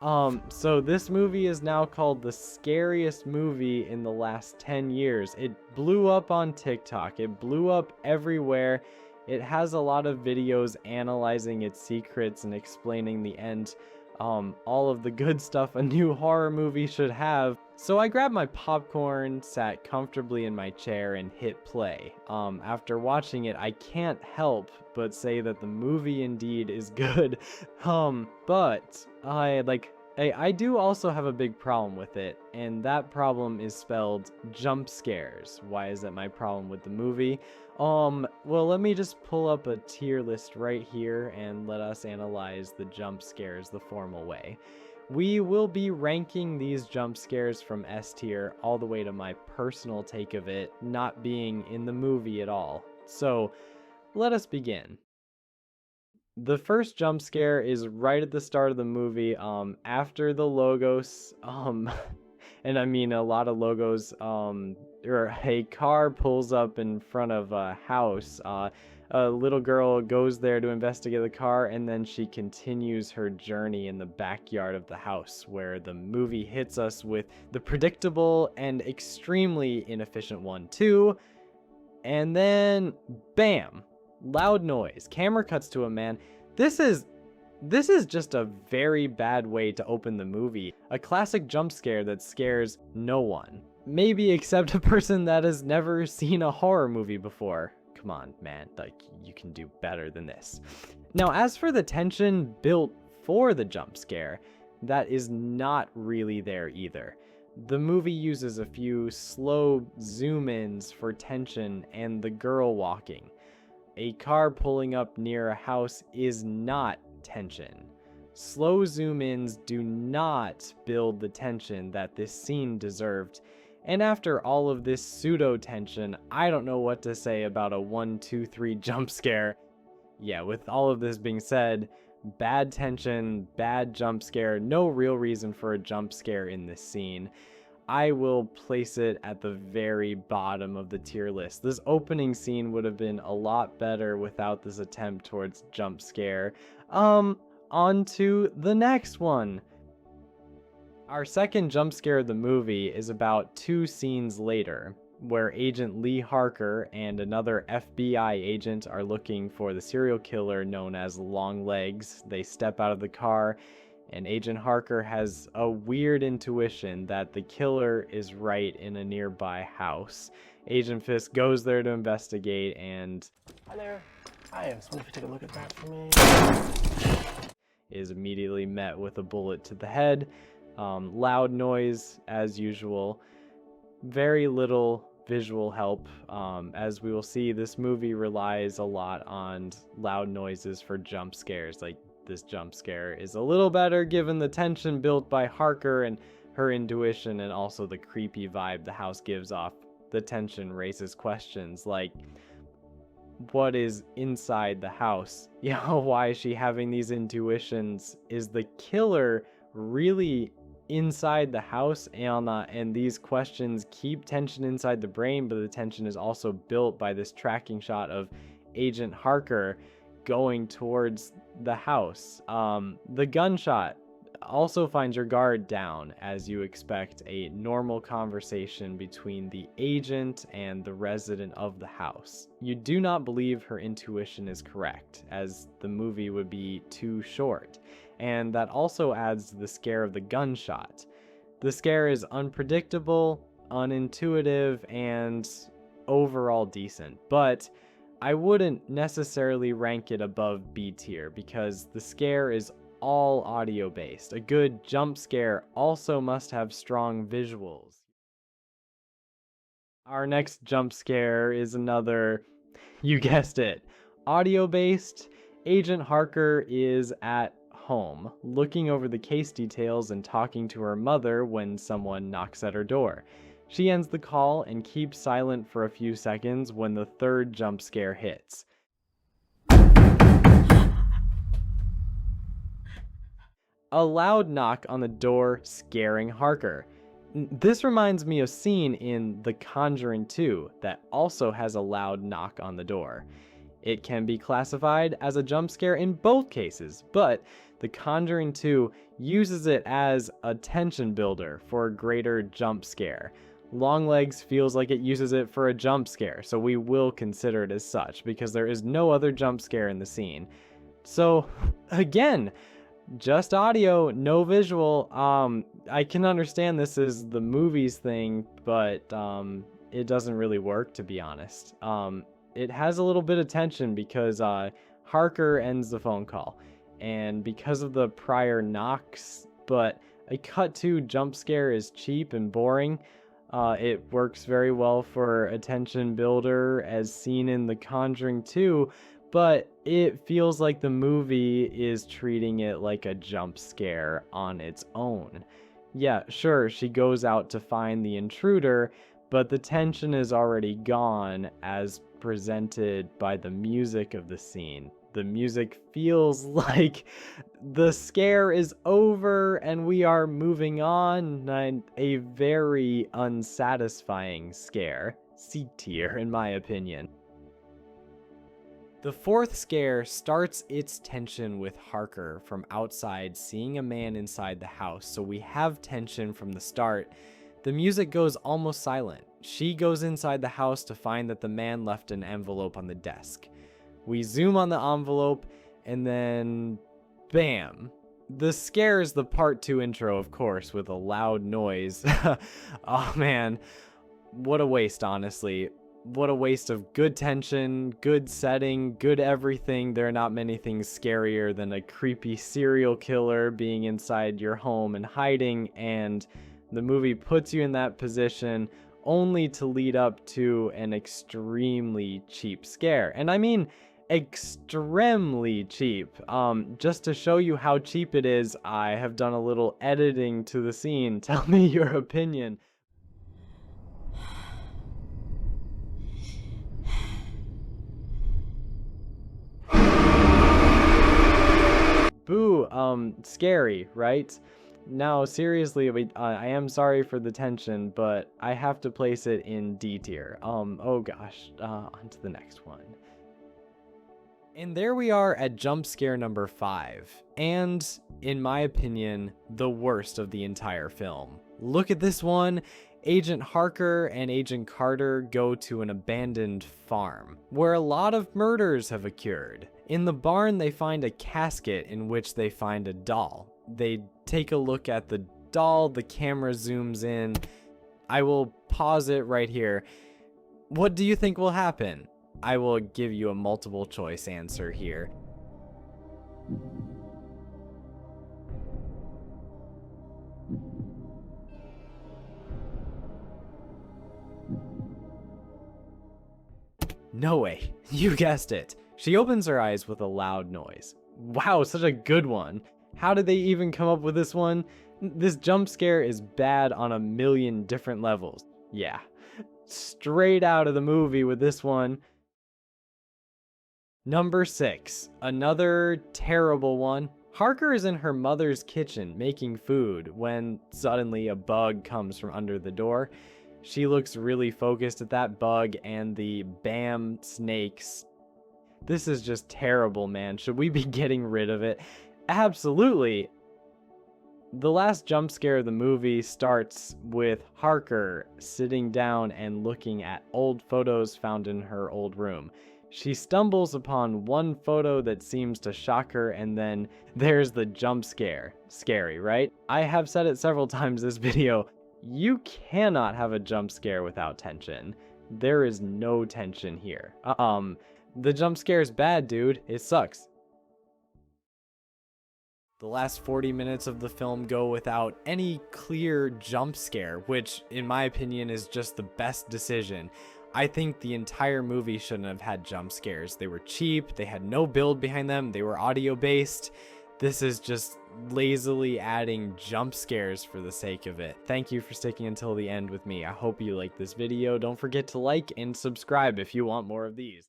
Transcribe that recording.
So this movie is now called the scariest movie in the last 10 years. It blew up on TikTok. It blew up everywhere. It has a lot of videos analyzing its secrets and explaining the end. All of the good stuff a new horror movie should have. So I grabbed my popcorn, sat comfortably in my chair, and hit play. After watching it, I can't help but say that the movie indeed is good. But I do also have a big problem with it, and that problem is spelled jump scares. Why is that my problem with the movie? Well, let me just pull up a tier list right here and let us analyze the jump scares the formal way. We will be ranking these jump scares from S tier all the way to my personal take of it not being in the movie at all. So, let us begin. The first jump scare is right at the start of the movie, after the logos, and I mean a lot of logos, or a car pulls up in front of a house. A little girl goes there to investigate the car, and then she continues her journey in the backyard of the house, where the movie hits us with the predictable and extremely inefficient one too, and then bam! Loud noise. Camera cuts to a man. This is just a very bad way to open the movie. A classic jump scare that scares no one. Maybe except a person that has never seen a horror movie before. Come on, man. Like, you can do better than this. Now, as for the tension built for the jump scare, that is not really there either. The movie uses a few slow zoom-ins for tension and the girl walking. A car pulling up near a house is not tension. Slow zoom-ins do not build the tension that this scene deserved. And after all of this pseudo-tension, I don't know what to say about a 1, 2, 3 jump scare. Yeah, with all of this being said, bad tension, bad jump scare, no real reason for a jump scare in this scene. I will place it at the very bottom of the tier list. This opening scene would have been a lot better without this attempt towards jump scare. On to the next one. Our second jump scare of the movie is about 2 scenes later, where Agent Lee Harker and another FBI agent are looking for the serial killer known as Longlegs. They step out of the car, and Agent Harker has a weird intuition that the killer is right in a nearby house. Agent Fisk goes there to investigate and... Hi there. Hi, I was wondering if you take a look at that for me. Is immediately met with a bullet to the head. Loud noise, as usual. Very little visual help. As we will see, this movie relies a lot on loud noises for jump scares. Like, this jump scare is a little better given the tension built by Harker and her intuition, and also the creepy vibe the house gives off. The tension raises questions like, what is inside the house? You know, why is she having these intuitions? Is the killer really inside the house? And these questions keep tension inside the brain, but the tension is also built by this tracking shot of Agent Harker going towards the house. The gunshot also finds your guard down as you expect a normal conversation between the agent and the resident of the house. You do not believe her intuition is correct, as the movie would be too short, and that also adds to the scare of the gunshot. The scare is unpredictable, unintuitive, and overall decent, but I wouldn't necessarily rank it above B tier because the scare is all audio based. A good jump scare also must have strong visuals. Our next jump scare is another, you guessed it, audio based. Agent Harker is at home, looking over the case details and talking to her mother when someone knocks at her door. She ends the call and keeps silent for a few seconds when the third jump scare hits. A loud knock on the door, scaring Harker. This reminds me of a scene in The Conjuring 2 that also has a loud knock on the door. It can be classified as a jump scare in both cases, but The Conjuring 2 uses it as a tension builder for a greater jump scare. Longlegs feels like it uses it for a jump scare, so we will consider it as such, because there is no other jump scare in the scene. So, again, just audio, no visual. I can understand this is the movies thing, but it doesn't really work, to be honest. It has a little bit of tension because Harker ends the phone call, and because of the prior knocks, but a cut to jump scare is cheap and boring. It works very well for a tension builder as seen in The Conjuring 2, but it feels like the movie is treating it like a jump scare on its own. Yeah, sure, she goes out to find the intruder, but the tension is already gone as presented by the music of the scene. The music feels like the scare is over and we are moving on, and a very unsatisfying scare. C tier, in my opinion. The fourth scare starts its tension with Harker from outside seeing a man inside the house, so we have tension from the start. The music goes almost silent. She goes inside the house to find that the man left an envelope on the desk. We zoom on the envelope, and then bam. The scare is the part 2 intro, of course, with a loud noise. Oh man, what a waste, honestly. What a waste of good tension, good setting, good everything. There are not many things scarier than a creepy serial killer being inside your home and hiding, and the movie puts you in that position only to lead up to an extremely cheap scare. And I mean extremely cheap. Just to show you how cheap it is, I have done a little editing to the scene. Tell me your opinion. Boo, scary, right? Now, seriously, I am sorry for the tension, but I have to place it in D tier. Oh gosh, on to the next one. And there we are at jump scare number 5, and, in my opinion, the worst of the entire film. Look at this one. Agent Harker and Agent Carter go to an abandoned farm, where a lot of murders have occurred. In the barn, they find a casket in which they find a doll. They take a look at the doll, the camera zooms in. I will pause it right here. What do you think will happen? I will give you a multiple choice answer here. No way, you guessed it. She opens her eyes with a loud noise. Wow, such a good one. How did they even come up with this one? This jump scare is bad on a million different levels. Yeah, straight out of the movie with this one. Number 6, another terrible one. Harker is in her mother's kitchen making food when suddenly a bug comes from under the door. She looks really focused at that bug and the bam snakes. This is just terrible, man. Should we be getting rid of it? Absolutely. The last jump scare of the movie starts with Harker sitting down and looking at old photos found in her old room. She stumbles upon one photo that seems to shock her, and then there's the jump scare. Scary, right? I have said it several times this video. You cannot have a jump scare without tension. There is no tension here. The jump scare is bad, dude. It sucks. The last 40 minutes of the film go without any clear jump scare, which, in my opinion, is just the best decision. I think the entire movie shouldn't have had jump scares. They were cheap, they had no build behind them, they were audio-based. This is just lazily adding jump scares for the sake of it. Thank you for sticking until the end with me. I hope you liked this video. Don't forget to like and subscribe if you want more of these.